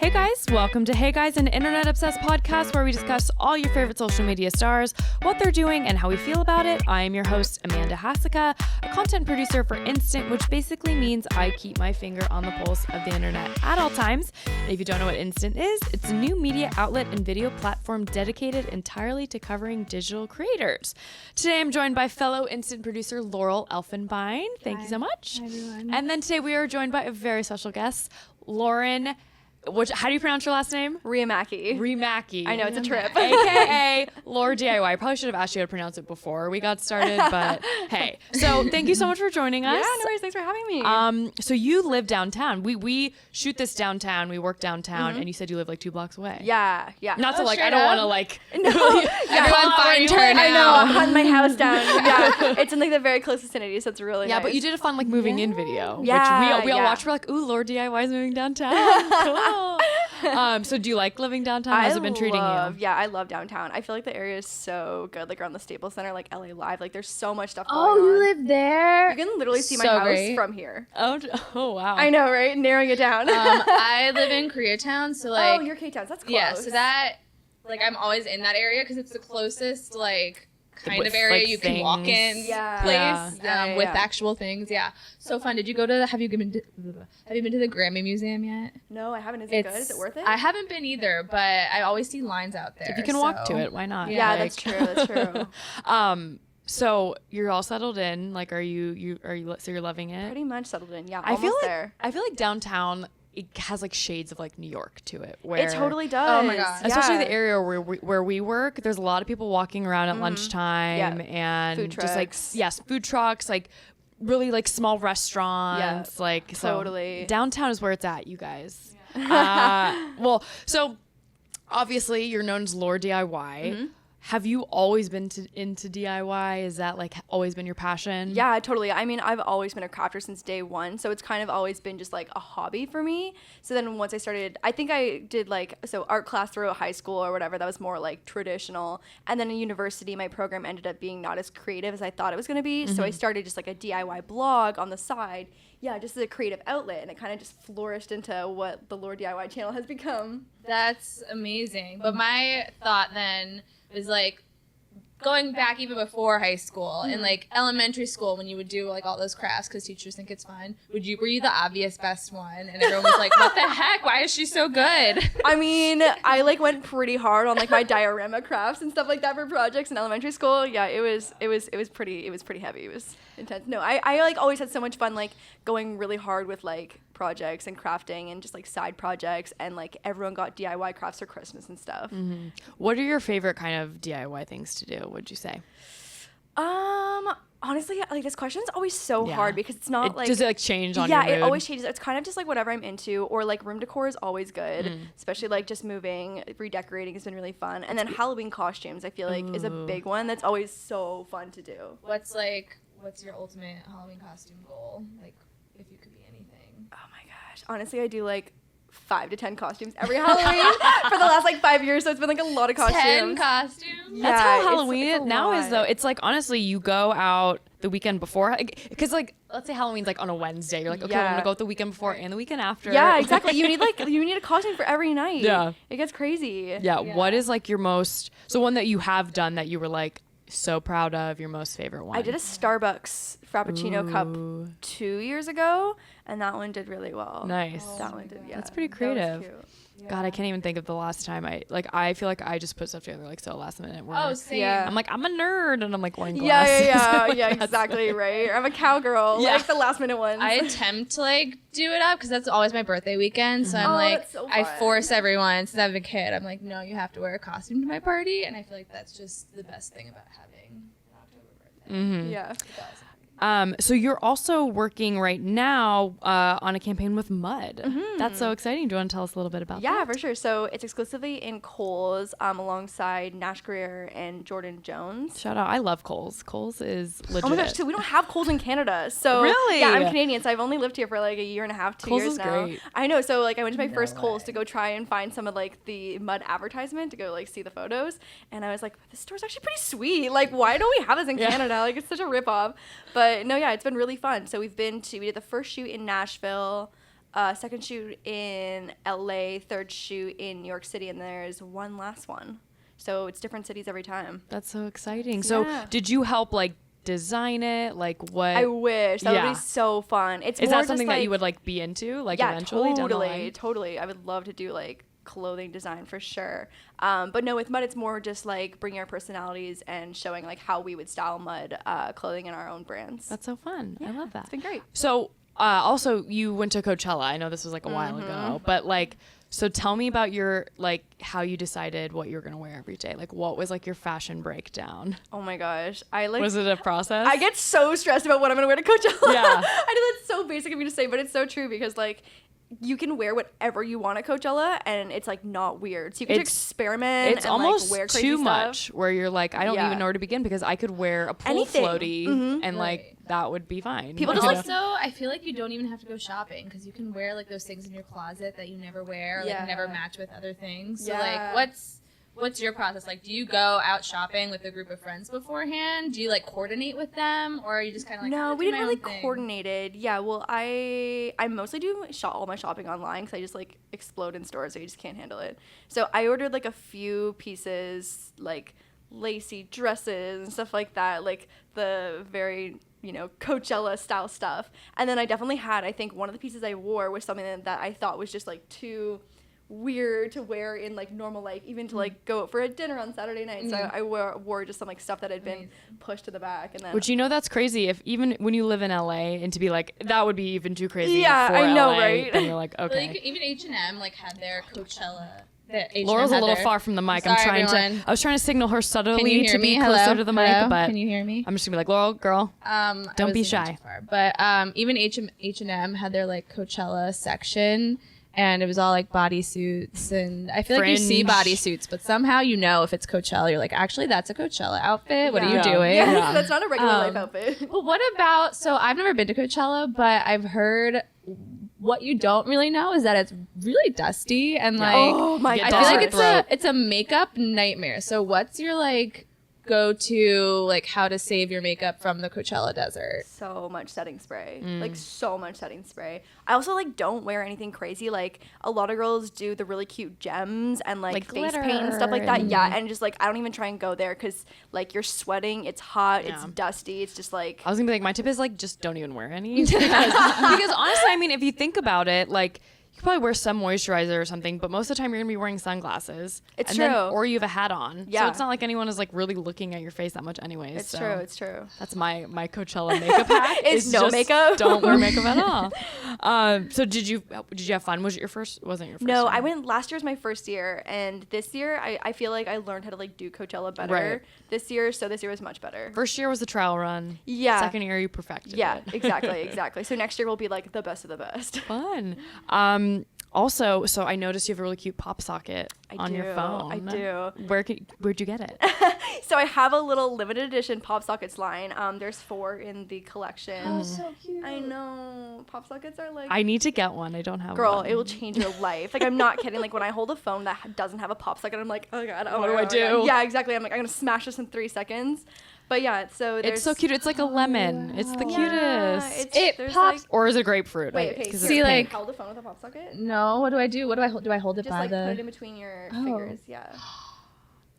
Hey guys, welcome to Hey Guys, an internet obsessed podcast where we discuss all your favorite social media stars, what they're doing, and how we feel about it. I am your host, Amanda Hasika, a content producer for Instant, which basically means I keep my finger on the pulse of the internet at all times. And if you don't know what Instant is, it's a new media outlet and video platform dedicated entirely to covering digital creators. Today I'm joined by fellow Instant producer Laurel Elfenbein. Thank you so much. Hi, everyone. And then today we are joined by a very special guest, Lauren. How do you pronounce your last name? Riihimaki. I know, it's a trip. AKA LaurDIY. I probably should have asked you how to pronounce it before we got started, but hey. So thank you so much for joining us. Yeah, no worries. Thanks for having me. So you live downtown. We shoot this downtown. We work downtown, and you said you live like 2 blocks away. Yeah. Not to I don't want to like. No. Everyone find her now. I know. I'm hunting my house down. Yeah. It's in like the very close vicinity, so it's really nice. But you did a fun like moving in video, Yeah, which we all watched. We're like, ooh, LaurDIY is moving downtown. Cool. So do you like living downtown? How's it been treating you? Yeah, I love downtown. I feel like the area is so good, like around the Staples Center, like LA Live. Like there's so much stuff going on. Oh, you live there? You can literally see my So house great. from here. Oh wow. I know, right? Narrowing it down. I live in Koreatown, so like. Oh, you're K-Town. That's close. Yeah, so that, like, I'm always in that area because it's the closest, like, kind of area you can walk in place with actual things. Yeah, so fun. Did you go to? Have you been to the Grammy Museum yet? No, I haven't. Is it good? Is it worth it? I haven't been either, but I always see lines out there. If you can walk to it, why not? Yeah, that's true. That's true. So you're all settled in. Like, are you? So you're loving it? Pretty much settled in. Yeah, I feel there. I feel like downtown, it has like shades of like New York to it. Where, It totally does. Oh my God. especially the area where we work. There's a lot of people walking around at lunchtime and Food just like food trucks, like really like small restaurants. Like totally. So downtown is where it's at, you guys. Well, so obviously you're known as LaurDIY. Have you always been into DIY? Is that like always been your passion? Yeah, totally. I mean, I've always been a crafter since day one, so it's kind of always been just like a hobby for me. So then once I started, I think I did like, art class through high school or whatever, that was more like traditional. And then in university, my program ended up being not as creative as I thought it was going to be. So I started just like a DIY blog on the side. Yeah, just as a creative outlet, and it kind of just flourished into what the LaurDIY channel has become. That's amazing. But my thought then was like going back even before high school in like elementary school when you would do like all those crafts because teachers think it's fun. Were you the obvious best one? And everyone was like, what the heck? Why is she so good? I mean, I like went pretty hard on like my diorama crafts and stuff like that for projects in elementary school. Yeah, it was pretty heavy. It was intense. No, I like always had so much fun like going really hard with like projects and crafting and just like side projects, and like everyone got DIY crafts for Christmas and stuff. What are your favorite kind of DIY things to do, would you say? Honestly, like this question's always so hard because it's not does it like change on your mood? It always changes. It's kind of just like whatever I'm into, or like room decor is always good, especially like just moving, redecorating has been really fun. And then Halloween costumes, I feel like is a big one that's always so fun to do. What's your ultimate Halloween costume goal? Like if you could be anything. Oh my gosh. Honestly, I do like 5 to 10 costumes every Halloween for the last like 5 years, so it's been like a lot of costumes. 10 costumes? Yeah, That's how Halloween it's now is, lot. though. It's like, honestly, you go out the weekend before, because like, let's say Halloween's like on a Wednesday. You're like, okay, I'm gonna go out the weekend before and the weekend after. Yeah, exactly. You need a costume for every night. Yeah. It gets crazy. Yeah. What is like your most, so one that you have done that you were like so proud of, your most favorite one? I did a Starbucks Frappuccino cup 2 years ago, and that one did really well. Nice. That one did, yeah. That's pretty creative. That was cute. God, I can't even think of the last time I feel like I just put stuff together like so last minute. Where Oh, same. Yeah. I'm like, I'm a nerd, and I'm like wearing glasses. Yeah, exactly, right. I'm a cowgirl, like the last minute ones. I attempt to like do it up because that's always my birthday weekend. So I'm like, that's so I fun. force everyone since I'm a kid. I'm like, no, you have to wear a costume to my party, and I feel like that's just the best thing about having an October birthday. Yeah. So you're also working right now on a campaign with Mud. That's so exciting. Do you want to tell us a little bit about that? Yeah, for sure. So it's exclusively in Kohl's alongside Nash Greer and Jordan Jones. Shout out. I love Kohl's. Kohl's is legit. Oh my gosh, too. We don't have Kohl's in Canada. So Really? Yeah, I'm Canadian, so I've only lived here for like a year and a half, 2 Kohl's years is now. great. I know. So like I went to my first Kohl's to go try and find some of like the Mud advertisement to go like see the photos, and I was like, this store's actually pretty sweet. Like, why don't we have this in Canada? Like, it's such a ripoff. But no, yeah, it's been really fun. So we did the first shoot in Nashville. second shoot in LA, third shoot in New York City, and there's one last one. So it's different cities every time. That's so exciting. So did you help like design it? Like what? I wish. That would be so fun. Is that something that you would like be into? Like eventually? Totally. I would love to do like clothing design for sure. But no, with Mud, it's more just like bringing our personalities and showing like how we would style Mud clothing in our own brands. That's so fun. I love that. It's been great. So also you went to Coachella. I know this was like a while ago, but like, so tell me about your, like, how you decided what you were going to wear every day. Like, what was, like, your fashion breakdown? Oh, my gosh. Was it a process? I get so stressed about what I'm going to wear to Coachella. Yeah. I know that's so basic of me to say, but it's so true because, like, you can wear whatever you want at Coachella, and it's, like, not weird. So you can experiment and, almost like, wear crazy too stuff. much where you're like, I don't even know where to begin because I could wear a pool floaty and, like, that would be fine. People but just also, I feel like you don't even have to go shopping because you can wear like those things in your closet that you never wear, like never match with other things. So like, what's your process? Like, do you go out shopping with a group of friends beforehand? Do you like coordinate with them, or are you just kind of like? No, we didn't really coordinated. Yeah, well, I mostly do all my shopping online because I just like explode in stores, so you just can't handle it. So I ordered like a few pieces, like lacy dresses and stuff like that, like the very Coachella style stuff. And then I definitely had, I think one of the pieces I wore was something that I thought was just like too weird to wear in like normal life, even to like go out for a dinner on Saturday night. So I wore just some like stuff that had been pushed to the back. And then, which that's crazy. If even when you live in LA, and to be like that would be even too crazy. Yeah, for I know, LA, right? Then you're like, okay. Well, even H&M like had their Coachella. Laura's a little far from the mic. Sorry, I was trying to signal her subtly to be Hello? closer to the mic, but can you hear me? I'm just gonna be like, Laurel, girl, don't be shy. But even H&M had their like Coachella section, and it was all like bodysuits, and I feel like you see bodysuits, but somehow if it's Coachella, you're like, actually that's a Coachella outfit. What are you doing? Yeah, that's not a regular life outfit. But what about? So I've never been to Coachella, but I've heard. What you don't really know is that it's really dusty and like I feel like it's a makeup nightmare. So what's your like go-to like how to save your makeup from the Coachella desert? So much setting spray. Like so much setting spray. I also like don't wear anything crazy. Like a lot of girls do the really cute gems and like face paint and stuff like that. Yeah, and just like I don't even try and go there because like you're sweating, it's hot, it's dusty, it's just like. I was gonna be like, my tip is like just don't even wear any because honestly, I mean, if you think about it, like. You could probably wear some moisturizer or something, but most of the time you're going to be wearing sunglasses. It's true. Or you have a hat on. Yeah. So it's not like anyone is like really looking at your face that much anyways. It's true. That's my Coachella makeup hack. It's no makeup. Don't wear makeup at all. So did you have fun? Wasn't your first No, one? I went, last year was my first year, and this year I feel like I learned how to like do Coachella better this year, so this year was much better. First year was the trial run. Yeah. Second year you perfected it. Exactly. So next year will be like the best of the best. Fun. Also, so I noticed you have a really cute pop socket on your phone. I do. Where'd you get it? So I have a little limited edition Popsockets line. There's 4 in the collection. Oh, so cute. I know. Popsockets are like. I need to get one. I don't have one. Girl, it will change your life. Like I'm not kidding. Like when I hold a phone that doesn't have a pop socket, I'm like, oh god, what do I do? Yeah, exactly. I'm like, I'm gonna smash this in 3 seconds. But yeah, so it's so cute. It's like a lemon. It's the cutest. It pops, like, or is it grapefruit? Wait, okay. See, like hold the phone with a pop socket. No, what do I do? What do I hold? Do I hold it just by like the? Put it in between your fingers. Yeah.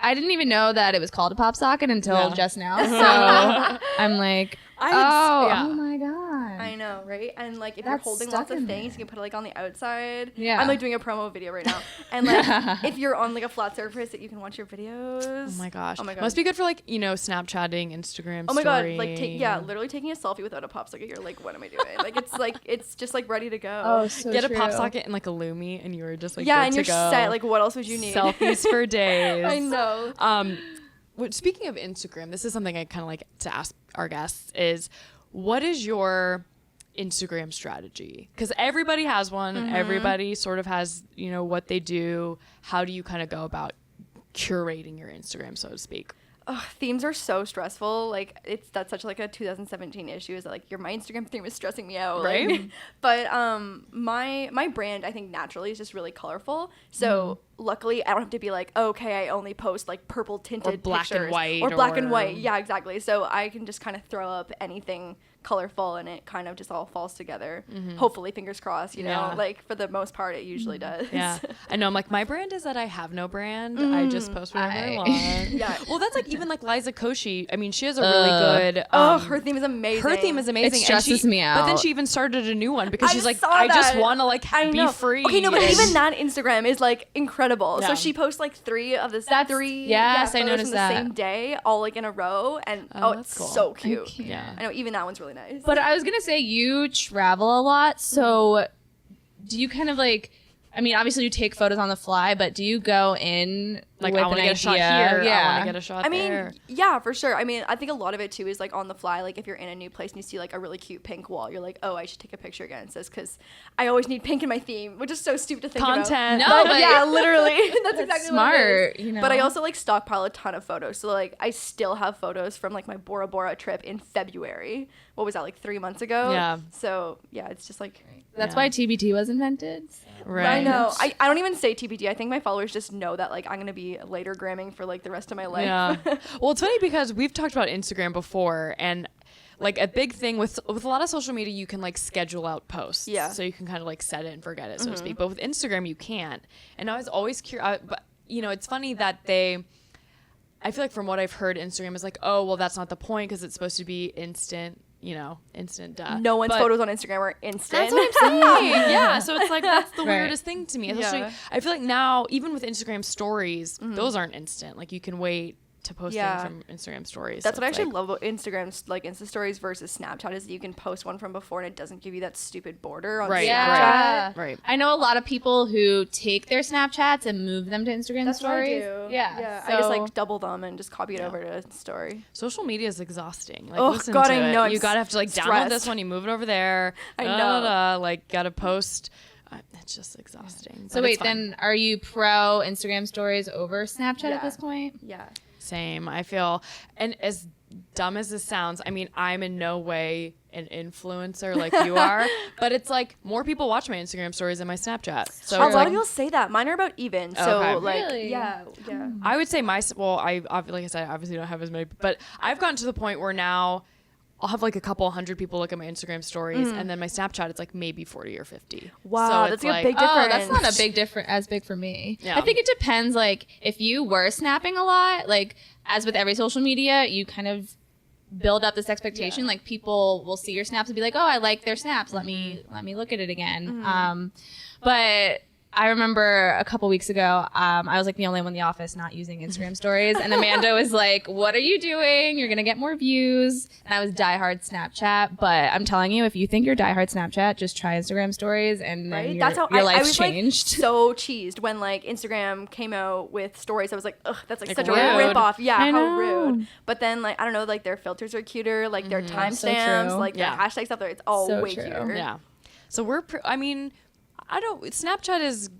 I didn't even know that it was called a pop socket until just now. So I'm like, oh my god. I know, right? And like if That's you're holding lots of stuck in things, you can put it like on the outside. Yeah. I'm like doing a promo video right now. And like if you're on like a flat surface that you can watch your videos. Oh my gosh. Oh my god. Must be good for like, Snapchatting, Instagram. Oh my god, story. like literally taking a selfie without a pop socket, you're like, what am I doing? Like it's just like ready to go. Oh, so Get true. a pop socket and like a Lumi and you were just like yeah, good and to you're go. set. Like what else would you need? Selfies for days. I know. Speaking of Instagram, this is something I kind of like to ask our guests is, what is your Instagram strategy? Because everybody has one. Everybody sort of has, what they do. How do you kind of go about curating your Instagram, so to speak? Themes are so stressful. Like that's such like a 2017 issue is that like my Instagram theme is stressing me out. Right. Like, but my brand I think naturally is just really colorful. So luckily I don't have to be like, okay, I only post like purple tinted or black pictures and white or black and white. Yeah, exactly. So I can just kind of throw up anything colorful and it kind of just all falls together. Hopefully, fingers crossed, you know, like for the most part it usually does. Yeah. I know, I'm like, my brand is that I have no brand. I just post whatever I want. Yeah. Well, that's like even like Liza Koshy. I mean, she has a really good her theme is amazing. Her theme is amazing. It stresses me out. But then she even started a new one because she's like, saw I just that. want to like be free. Okay, no, but even that Instagram is like incredible. Yeah. So she posts like three Yes, I photos noticed from the that. same day, all like in a row, and that's it's cool. so cute. Okay. Yeah. I know, even that one's really nice. But I was gonna say you travel a lot, so do you kind of like? I mean, obviously you take photos on the fly, but do you go in Like, with I want to an get a shot idea? here. Yeah. I want to get a shot I mean, there. yeah, for sure. I mean, I think a lot of it too is like on the fly. Like if you're in a new place and you see like a really cute pink wall, you're like, oh, I should take a picture against this because I always need pink in my theme, which is so stupid to think Content. about. No, but yeah, literally, that's exactly smart, what it is. you know. But I also like stockpile a ton of photos. So like I still have photos from like my Bora Bora trip in February. What was that, like 3 months ago? Yeah. So yeah, it's just like. That's Yeah. why TBT was invented. Right. I know. I don't even say TBD. I think my followers just know that like I'm gonna be later gramming for like the rest of my life. Yeah. Well, it's funny because we've talked about Instagram before, and like a big thing with a lot of social media, you can like schedule out posts. Yeah. So you can kind of like set it and forget it, so to speak. But with Instagram, you can't. And I was always curious. But you know, it's funny that I feel like from what I've heard, Instagram is like, oh, well, that's not the point because it's supposed to be instant. You know, instant. No one's But- photos on Instagram are instant. That's what I'm saying. Yeah. So it's like that's the Right. weirdest thing to me. Especially, Yeah. I feel like now, even with Instagram stories, those aren't instant. Like you can wait to post Yeah. things from Instagram stories. That's So what I it's actually like, love about Instagram's like Insta stories versus Snapchat is that you can post one from before and it doesn't give you that stupid border on Right, Snapchat. Yeah. Right. I know a lot of people who take their Snapchats and move them to Instagram That's stories. what I do. Yeah. I just so- like double them and just copy it over to story. Social media is exhausting. Like, Oh, listen God, to I it. know. I'm You gotta have to like download stressed. this one. You move it over there. I da, know. da, da, like, gotta post. It's just exhausting. So But wait, it's fun. then are you pro Instagram stories over Snapchat Yeah. at this point? Yeah. Same. I feel, and as dumb as this sounds, I mean, I'm in no way an influencer like you are, but it's like more people watch my Instagram stories than my Snapchat. So A it's lot like, of people say that. Mine are about even. So Okay. like Really? yeah. I would say like I said, I obviously don't have as many, but I've gotten to the point where now I'll have like a couple hundred people look at my Instagram stories, and then my Snapchat, it's like maybe 40 or 50. Wow, So that's it's like a big Oh, difference. that's not a big difference as big for me. Yeah. I think it depends. Like if you were snapping a lot, like as with every social media, you kind of build up this expectation. Like people will see your snaps and be like, "Oh, I like their snaps. Let me look at it again." But I remember a couple weeks ago, I was like the only one in the office not using Instagram stories, and Amanda was like, "What are you doing? You're gonna get more views." And I was diehard Snapchat, but I'm telling you, if you think you're diehard Snapchat, just try Instagram stories, and then Right? your, That's how your I life's was changed. like so cheesed when like Instagram came out with stories. I was like, ugh, that's like such rude. a rip off. Yeah, I how know. rude. But then like I don't know, like their filters are cuter, like their So timestamps, true. like Yeah. the hashtag stuff. It's all So way true. cuter. Yeah. So I mean, I don't. Snapchat is.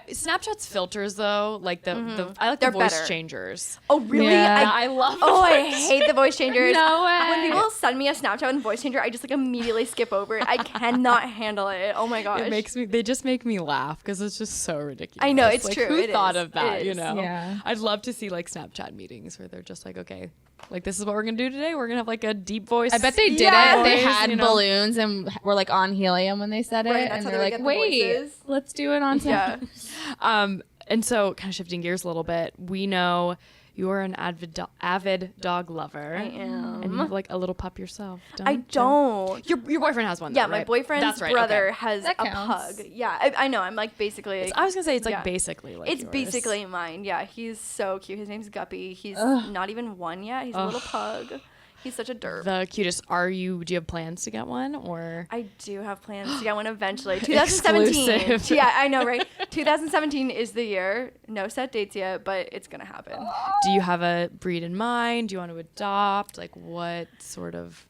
Snapchat's filters though, like the I like They're the voice better. changers. Oh really? Yeah. I love. Oh, I hate the voice changers. No way. When people send me a Snapchat with voice changer, I just like immediately skip over it. I cannot handle it. Oh my gosh. It makes me. They just make me laugh because it's just so ridiculous. I know, it's like, true, Who it thought is, of that? it You is. know. Yeah. I'd love to see like Snapchat meetings where they're just like, okay, like this is what we're gonna do today. We're gonna have like a deep voice. I bet they did Yeah. it. They voice, had you know? balloons and were like on helium when they said it, Right, that's and how they're they like, get the "Wait, voices. let's do it on Yeah. time." And so, kind of shifting gears a little bit, we know you're an avid dog lover. I am. And you have like a little pup yourself. I you? don't. Your boyfriend has one. Though, Yeah, my right? boyfriend's That's right, brother okay. has That a counts. pug. Yeah, I know. I'm like basically. I was gonna say it's like Yeah. basically like It's yours. basically mine. Yeah, he's so cute. His name's Guppy. He's not even one yet. He's a little pug. He's such a derp. the cutest. Do you have plans to get one or? I do have plans to get one eventually. 2017. Exclusive. Yeah, I know, right? 2017 is the year. No set dates yet, but it's gonna happen. Do you have a breed in mind? Do you want to adopt? Like what sort of?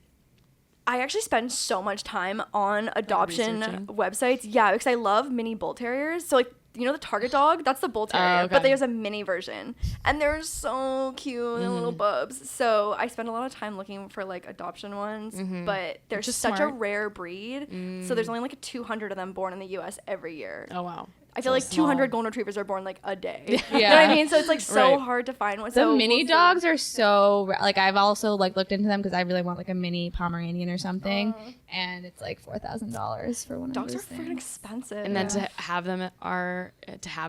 I actually spend so much time on adoption researching? websites. Yeah, because I love mini bull terriers. So like, you know the Target dog? That's the bull terrier, okay. but there's a mini version, and they're so cute, they're little bubs. So I spend a lot of time looking for like adoption ones, but they're Which is such smart. a rare breed. So there's only like 200 of them born in the U.S. every year. Oh wow. I feel So like 200 small. golden retrievers are born like a day. You know what Yeah. I mean? So it's like so Right. hard to find one. The So mini we'll see. dogs are so like I've also like looked into them because I really want like a mini Pomeranian or something, and it's like $4,000 for one Dogs of are those freaking things. expensive. And then to have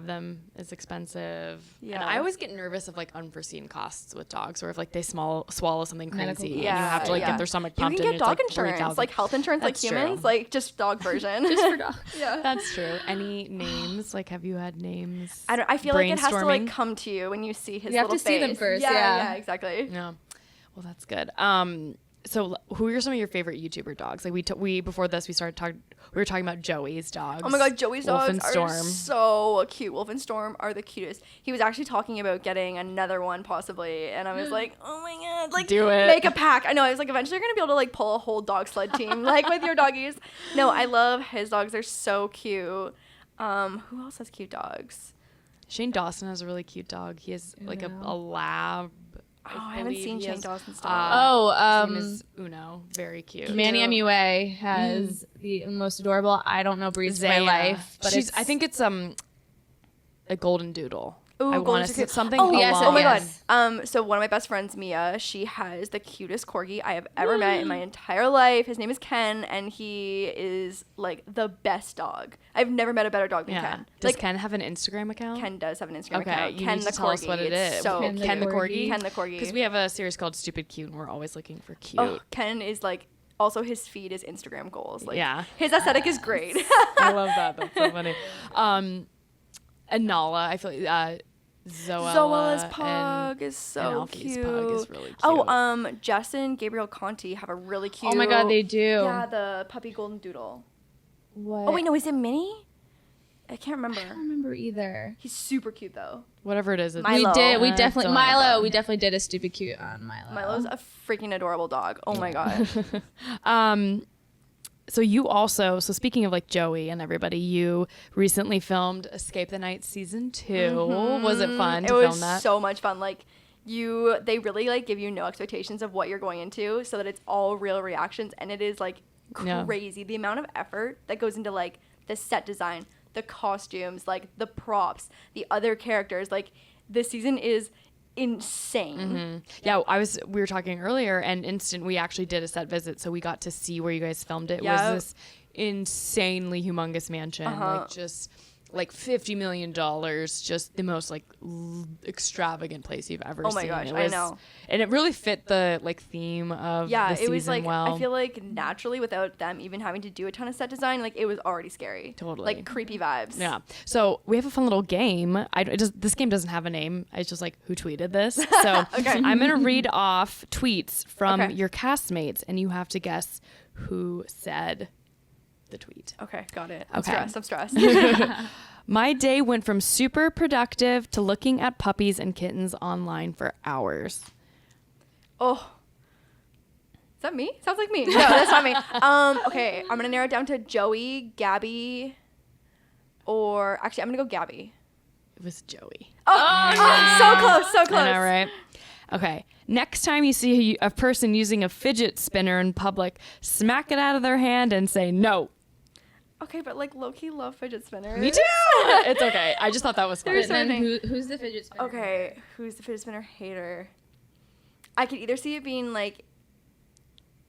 them is expensive. Yeah. And I always get nervous of like unforeseen costs with dogs, or if like they swallow something Medical crazy, costs. and you have to like yeah. get their stomach You pumped. can and get it's dog like insurance, 3,000. like health insurance, That's like humans, true. like just dog version. Just for dogs. Yeah. That's true. Any names? Like, have you had names? I feel like it has to like brainstorming? come to you when you see his You have little to see them face. first, Yeah, yeah. exactly. Yeah. Well, that's good. So who are some of your favorite YouTuber dogs? Like we before this we were talking about Joey's dogs. Oh my god, Joey's Wolf dogs and are Storm. so cute. Wolf and Storm are the cutest. He was actually talking about getting another one possibly, and I was like, oh my god, like Do it. make a pack. I know. I was like, eventually you're gonna be able to like pull a whole dog sled team like with your doggies. No, I love his dogs. They're so cute. Who else has cute dogs? Shane Dawson has a really cute dog. He has like a lab. Oh, I haven't seen Shane Dawson's dog. His name is Uno. Very cute. Manny MUA has the most adorable. I don't know breeds for my Zaya. life, but I think it's a golden doodle. Ooh, I golden want to retriever. say something. Oh, yes, oh my yes. god. So one of my best friends, Mia, she has the cutest corgi I have ever met in my entire life. His name is Ken, and he is like the best dog. I've never met a better dog than Yeah. Ken. Does Like Ken have an Instagram account? Ken does have an Instagram Okay, account. you Ken need the to tell us corgi. what it It's is. so Ken cute. Ken the corgi. Ken the corgi. Because we have a series called Stupid Cute, and we're always looking for cute. Oh, Ken is like also his feed is Instagram goals. Like, Yeah. his aesthetic is great. I love that. That's so funny. And Nala, I feel like Zoella's and pug is so Alfie's cute. pug is really cute. Oh, Jess and Gabriel Conti have a really cute. oh my god, they do. Yeah, the puppy golden doodle. What? Oh wait, no, is it Minnie? I can't remember. I don't remember either. He's super cute though. whatever it is. It's Milo. We I definitely don't Milo. know. We definitely did a stupid cute on Milo. Milo's a freaking adorable dog. Oh my god. So you also, speaking of like Joey and everybody, you recently filmed Escape the Night season 2. Was it fun to It film was that? so much fun. Like they really like give you no expectations of what you're going into, so that it's all real reactions, and it is like Yeah. crazy the amount of effort that goes into like the set design, the costumes, like the props, the other characters. Like this season is insane. Yeah, we were talking earlier, and we actually did a set visit, so we got to see where you guys filmed it. It Yeah. was this insanely humongous mansion, like just like $50 million, just the most like extravagant place you've ever seen. Oh my gosh, It I was- know. And it really fit the like theme of Yeah, the it season was like well. I feel like naturally without them even having to do a ton of set design, like it was already scary. Totally. Like creepy vibes. Yeah. So we have a fun little game. This game doesn't have a name. It's just like, who tweeted this? So Okay. I'm going to read off tweets from Okay. your castmates, and you have to guess who said the tweet. Okay, got it. Okay. I'm stressed. My day went from super productive to looking at puppies and kittens online for hours. Oh. Is that me? Sounds like me. No, that's not me. Okay, I'm gonna narrow it down to Joey, Gabby, or actually I'm gonna go Gabby. It was Joey. Oh, so close, so close. I know, right? Okay. Next time you see a person using a fidget spinner in public, smack it out of their hand and say no. Okay, but like low-key love fidget spinners. Me too. It's okay. I just thought that was fun. There's And then Sorting. who's the fidget spinner? Okay, who's the fidget spinner hater? I could either see it being like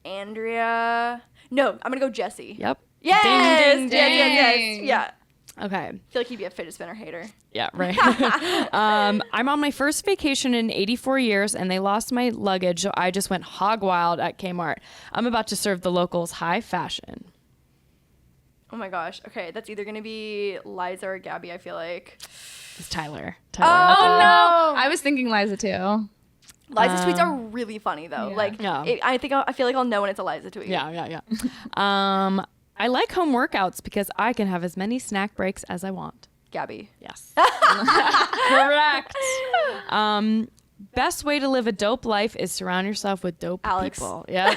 Andrea. No, I'm gonna go Jesse. Yep. Yes, Ding, ding, yes. ding. Yeah. Okay. I feel like he'd be a fidget spinner hater. Yeah, right. I'm on my first vacation in 84 years, and they lost my luggage, so I just went hog wild at Kmart. I'm about to serve the locals high fashion. Oh my gosh. Okay, that's either gonna be Liza or Gabby. I feel like. It's Tyler. Oh No, I was thinking Liza too. Liza's tweets are really funny though. Yeah. Like, Yeah. I feel like I'll know when it's a Liza tweet. Yeah. I like home workouts because I can have as many snack breaks as I want. Gabby. Yes. Correct. Best way to live a dope life is surround yourself with dope Alex. people. Yeah.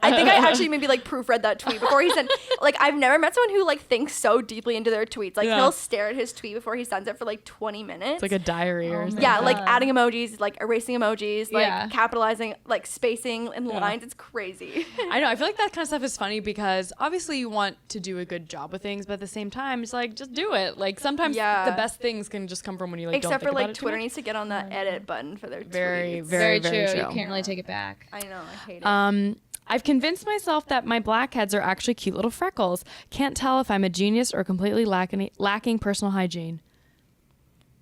I think I actually maybe like proofread that tweet before he sent. Like, I've never met someone who like thinks so deeply into their tweets. Like, he'll stare at his tweet before he sends it for like 20 minutes. It's like a diary or something. Yeah, like adding emojis, like erasing emojis, like capitalizing, like spacing in lines. It's crazy. I know. I feel like that kind of stuff is funny because obviously you want to do a good job with things, but at the same time, it's like just do it. Like sometimes the best things can just come from when you like. Except don't think for like about it Twitter needs to get on that edit button for their very, tweets. very true. true. You can't really take it back. I know. I hate it. I've convinced myself that my blackheads are actually cute little freckles. Can't tell if I'm a genius or completely lacking personal hygiene.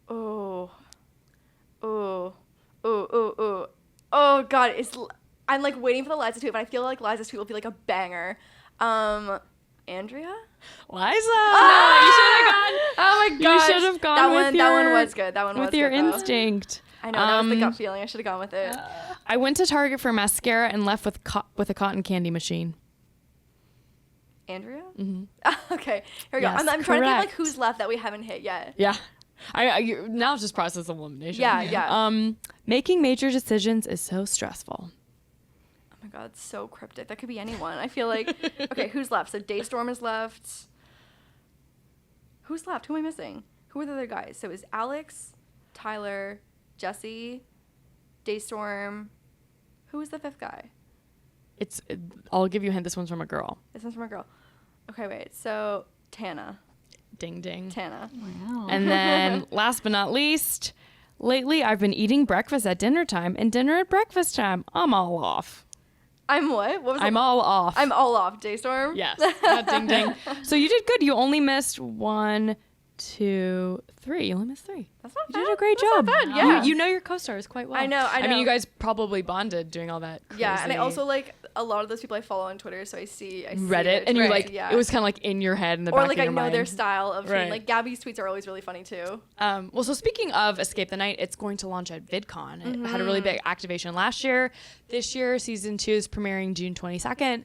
Oh God! I'm like waiting for the Liza tweet, but I feel like Liza's tweet will be like a banger. Andrea? Liza! Oh, you should have gone. Oh my gosh! You should have gone that one was good. That one was with your good, though. instinct. I know, that was the gut feeling. I should have gone with it. I went to Target for mascara and left with a cotton candy machine. Andrea? Mm-hmm. Okay, here we go. Yes, I'm trying to think like who's left that we haven't hit yet. Yeah. Now it's just process of elimination. Yeah. Making major decisions is so stressful. Oh my God, it's so cryptic. That could be anyone. I feel like, okay, who's left? So Daystorm is left. Who's left? Who am I missing? Who are the other guys? So is Alex, Tyler, Jesse, Daystorm. Who is the fifth guy? I'll give you a hint. This one's from a girl. This one's from a girl. Okay, wait. So Tana. Ding ding. Tana. Wow. And then last but not least, lately I've been eating breakfast at dinner time and dinner at breakfast time. I'm all off. I'm what? What was I'm all off. I'm all off. Daystorm? Yes. Ding ding. So you did good. You only missed 1, 2, 3. You only missed 3. That's not bad. You did a great That's job. not bad, yeah. You know your co-stars quite well. I know. I mean, you guys probably bonded doing all that crazy. Yeah, and I also like a lot of those people I follow on Twitter, so I see Reddit, it. and Right, you're like, yeah. it was kind of like in your head in the or back like of I your know mind. their style of Right. like Gabby's tweets are always really funny too. Well, so speaking of Escape the Night, it's going to launch at VidCon. It had a really big activation last year. This year, season 2 is premiering June 22nd.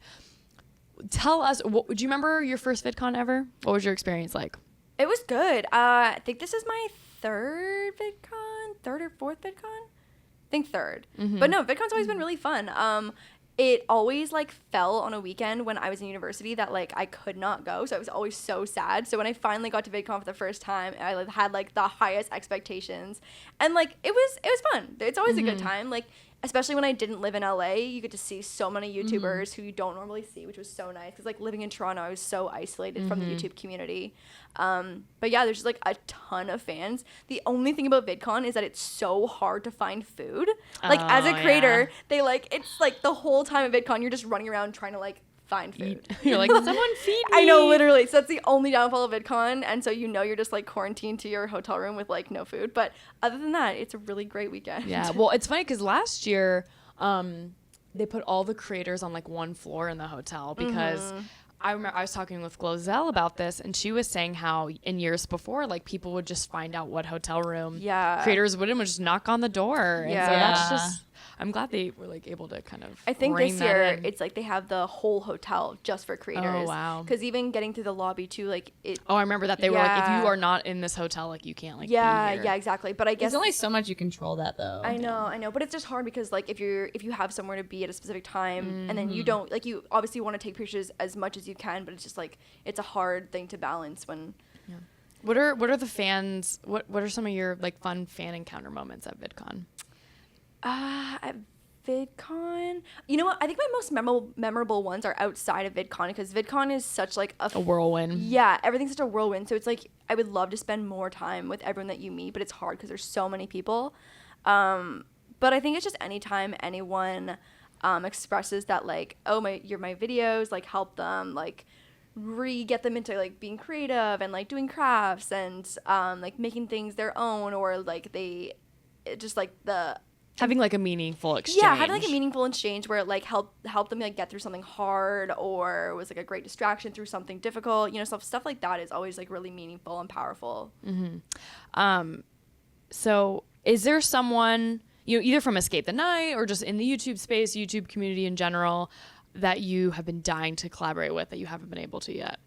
Tell us, do you remember your first VidCon ever? What was your experience like? It was good. I think this is my third or fourth VidCon. I think third. But no, VidCon's always been really fun. It always like fell on a weekend when I was in university that like I could not go, so I was always so sad. So when I finally got to VidCon for the first time, I like, had like the highest expectations, and like it was fun. It's always a good time. Like especially when I didn't live in LA, you get to see so many YouTubers who you don't normally see, which was so nice. Because like living in Toronto, I was so isolated from the YouTube community. But yeah, there's just like a ton of fans. The only thing about VidCon is that it's so hard to find food. Like as a creator, they like, it's like the whole time at VidCon, you're just running around trying to like find food. You're like, someone feed me. I know, literally. So that's the only downfall of VidCon. And so you're just like quarantined to your hotel room with like no food. But other than that, it's a really great weekend. Yeah, well, it's funny because last year they put all the creators on like one floor in the hotel because I remember I was talking with Glozell about this, and she was saying how in years before, like people would just find out what hotel room creators would just knock on the door. And so that's just, I'm glad they were like able to kind of I think rein this that year in. it's like they have the whole hotel just for creators. Oh, wow. Because even getting through the lobby too, like it. Oh, I remember that they were like, if you are not in this hotel, like you can't like be here. Yeah, exactly. But I guess There's only so much you control that though. I know, but it's just hard because like if you have somewhere to be at a specific time and then you don't like you obviously want to take pictures as much as you can, but it's just like it's a hard thing to balance when. Yeah. What are the fans? What are some of your like fun fan encounter moments at VidCon? At VidCon, you know what? I think my most memorable ones are outside of VidCon because VidCon is such like a whirlwind. Yeah, everything's such a whirlwind. So it's like I would love to spend more time with everyone that you meet, but it's hard because there's so many people. But I think it's just anytime anyone expresses that like, oh you're my videos, like help them like get them into like being creative and like doing crafts and like making things their own, or like they just like the having like a meaningful exchange. Yeah, having like a meaningful exchange where it like help them like get through something hard or was like a great distraction through something difficult. You know, stuff like that is always like really meaningful and powerful. So is there someone, you know, either from Escape the Night or just in the YouTube space, YouTube community in general, that you have been dying to collaborate with that you haven't been able to yet?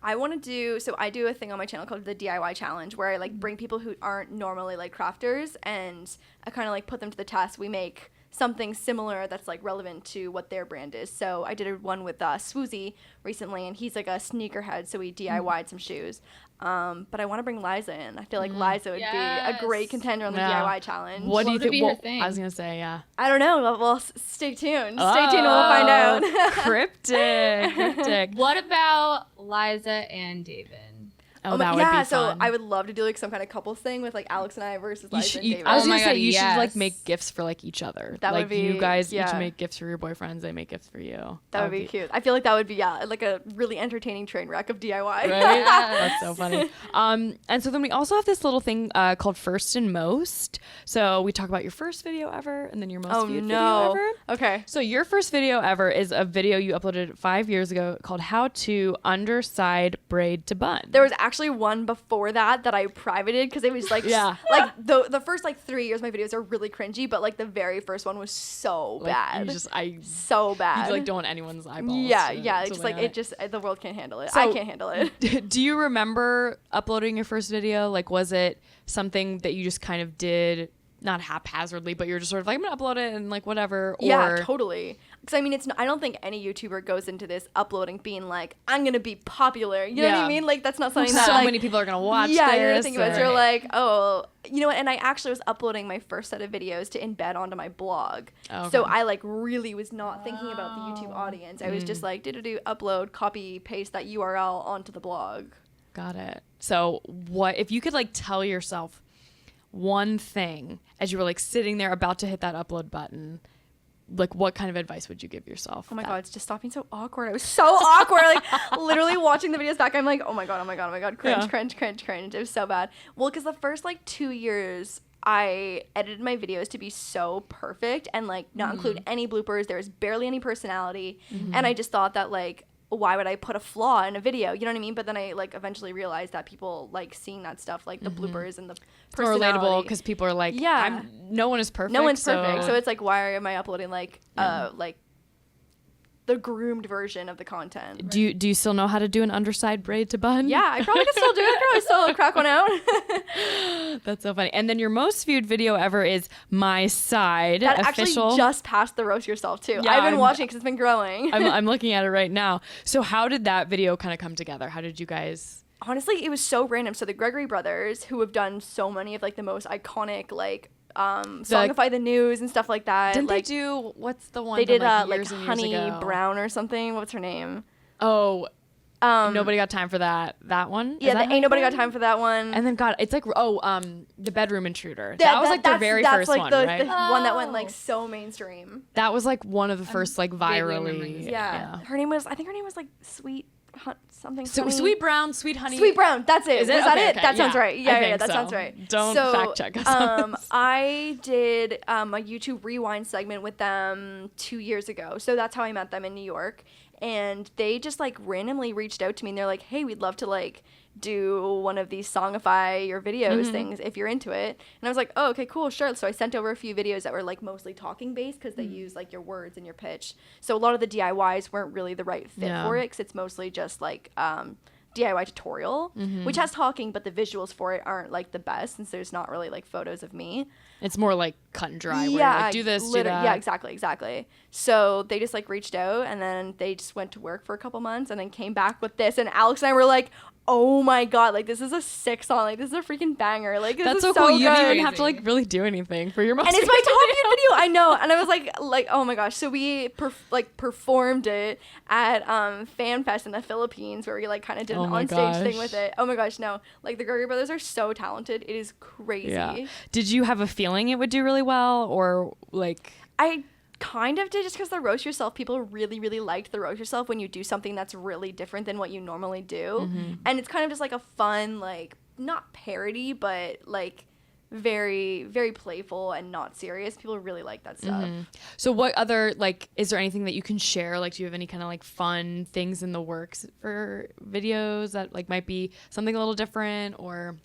I want to do, so I do a thing on my channel called the DIY challenge where I like bring people who aren't normally like crafters and I kind of like put them to the test. We make something similar that's like relevant to what their brand is. So I did one with Sulewski recently, and he's like a sneakerhead, so we DIY'd some shoes. But I want to bring Liza in. I feel like Liza would be a great contender on the DIY challenge. What do you think? Well, I was gonna say, I don't know. Well, stay tuned. Stay tuned and we'll find out. Cryptic. What about Liza and David? Oh, that would be fun. So I would love to do like some kind of couples thing with like Alex and I versus Liza and David. I was gonna say you should like make gifts for like each other. That like would be, you guys each make gifts for your boyfriends. They make gifts for you. That would be cute. I feel like that would be like a really entertaining train wreck of DIY. Right? That's so funny. And so then we also have this little thing called First and Most. So we talk about your first video ever and then your most viewed video ever. Okay. So your first video ever is a video you uploaded 5 years ago called How to Underside Braid to Bun. There was actually one before that I privated because it was like like the first like 3 years of my videos are really cringy, but like the very first one was so bad. So bad. You like don't want anyone's eyeballs. Yeah. It's just like the world can't handle it. So, I can't handle it. Do you remember uploading your first video? Like, was it something that you just kind of did, not haphazardly, but you're just sort of like, I'm gonna upload it and like whatever? Yeah, totally. Because I mean, I don't think any YouTuber goes into this uploading being like, I'm gonna be popular. You know what I mean? Like that's not something that so like, many people are gonna watch. Yeah, you're gonna think about it. So you're like, oh, you know what? And I actually was uploading my first set of videos to embed onto my blog. Oh, okay. So I like really was not thinking about the YouTube audience. I was just like, upload, copy, paste that URL onto the blog. Got it. So what if you could like tell yourself one thing as you were like sitting there about to hit that upload button, like what kind of advice would you give yourself? Oh my God, it's just stop being so awkward. I was so awkward. Like literally watching the videos back, I'm like, oh my God, cringe. It was so bad. Well, because the first like 2 years I edited my videos to be so perfect and like not include any bloopers. There was barely any personality. And I just thought that like, why would I put a flaw in a video? You know what I mean? But then I like eventually realized that people like seeing that stuff, like the bloopers and the personality. It's more relatable because people are like, no one is perfect. No one's perfect. So it's like, why am I uploading like the groomed version of the content? Do you still know how to do an underside braid to bun? Yeah, I probably could still do it. I could probably still crack one out. That's so funny. And then your most viewed video ever is My Side. That official. Actually just passed the Roast Yourself too. Yeah, I've been watching it because it's been growing. I'm looking at it right now. So how did that video kind of come together? How did you guys... Honestly, it was so random. So the Gregory brothers, who have done so many of like the most iconic like Songify the News and stuff like that. Didn't like, they do, what's the one? They did like Honey Brown or something. What's her name? Oh, Nobody Got Time for That. That one? Yeah, Ain't Nobody Got Time for That one. And then it's like, The Bedroom Intruder. That was like their very first one, right? The one that went like so mainstream. That was like one of the first like virally. Yeah. I think her name was like Sweet something. Sweet Brown, Sweet Honey. Sweet Brown. That's it. Is it? Was that okay, it? okay. That sounds right. Yeah, that so. sounds right. Don't fact check us. I did a YouTube Rewind segment with them 2 years ago. So that's how I met them in New York. And they just like randomly reached out to me and they're like, hey, we'd love to like do one of these Songify your videos things if you're into it. And I was like, oh, okay, cool, sure. So I sent over a few videos that were like mostly talking based because they use like your words and your pitch. So a lot of the DIYs weren't really the right fit for it because it's mostly just like DIY tutorial, which has talking, but the visuals for it aren't like the best since there's not really like photos of me. It's more like cut and dry. Yeah, where like, do this, do that. Yeah, exactly. So they just like reached out and then they just went to work for a couple months and then came back with this. And Alex and I were like, oh my God, like this is a sick song. Like this is a freaking banger. Like this That's is so so cool. good. You didn't even have to like really do anything for your most. And it's my top viewed video. I know. And I was like, oh my gosh. So we performed it at Fan Fest in the Philippines where we like kind of did an onstage thing with it. Oh my gosh, no. Like the Gregory brothers are so talented. It is crazy. Yeah. Did you have a feeling it would do really well or like? I kind of did just because the Roast Yourself people really liked the Roast Yourself when you do something that's really different than what you normally do. And it's kind of just like a fun like not parody but like very very playful and not serious. People really like that stuff. So what other like is there anything that you can share? Like do you have any kind of like fun things in the works for videos that like might be something a little different or?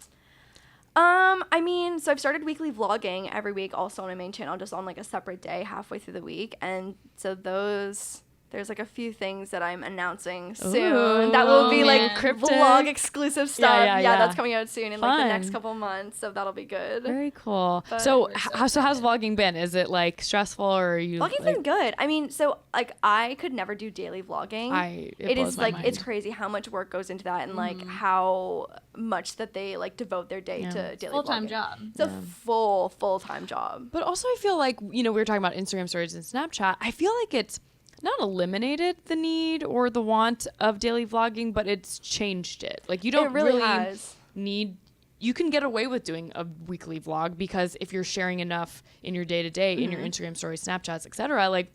I mean, so I've started weekly vlogging every week also on my main channel, just on like a separate day halfway through the week. And so those there's like a few things that I'm announcing soon. Ooh, that will be like cryptic. vlog exclusive stuff. Yeah. That's coming out soon in like the next Fun. couple months. So that'll be good. Very cool. But So we're so how's vlogging been? Is it like stressful or are you? Vlogging's been good. I mean, so like I could never do daily vlogging. It blows is my like mind. it's crazy how much work goes into that and like how much that they like devote their day to daily Full-time vlogging. job. It's a full-time job. But also, I feel like, we were talking about Instagram stories and Snapchat. I feel like it's not eliminated the need or the want of daily vlogging, but it's changed it. Like, you don't It really really has. need. You can get away with doing a weekly vlog because if you're sharing enough in your day to day, in your Instagram stories, Snapchats, etc., like.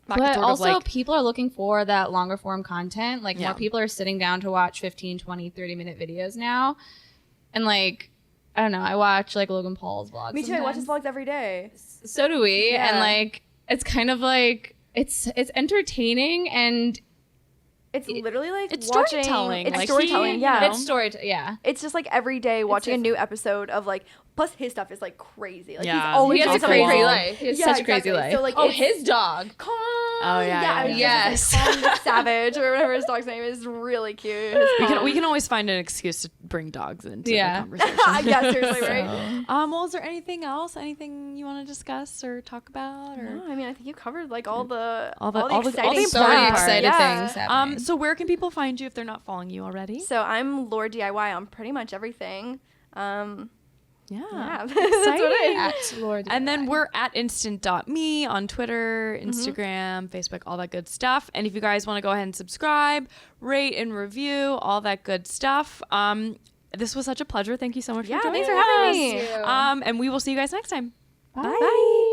But sort also, of like, people are looking for that longer form content. Like, Yeah. more people are sitting down to watch 15, 20, 30-minute videos now. And, like, I don't know. I watch, like, Logan Paul's vlogs. Me too. I watch his sometimes. vlogs every day. So do we. Yeah. And, like, it's kind of like, it's entertaining and It's literally like it's watching. storytelling. It's Like, storytelling. he- Yeah. you know? it's storytelling. Yeah. It's just like every day watching a new episode of like. Plus, his stuff is like crazy. Like Yeah. he's always He has doing a something crazy crazy. life. He has Yeah, such a crazy exactly. life. So, like, oh, it's- his dog. Calm. Oh, yeah. I was Yes. just like, Calm Savage or whatever his dog's name is. Really cute. we can always find an excuse to bring dogs into the Yeah. conversation. Yeah, seriously, right? Well, is there anything else? Anything you want to discuss or talk about? Or No, I mean, I think you covered like all the important exciting So many parts. excited Yeah. things happening. So where can people find you if they're not following you already? So I'm LaurDIY on pretty much everything. Yeah. That's what it is. At Lord. And then we're at instant.me on Twitter, Instagram, Facebook, all that good stuff. And if you guys want to go ahead and subscribe, rate and review, all that good stuff. This was such a pleasure. Thank you so much for joining thanks for having us. me. Thank you. And we will see you guys next time. Bye.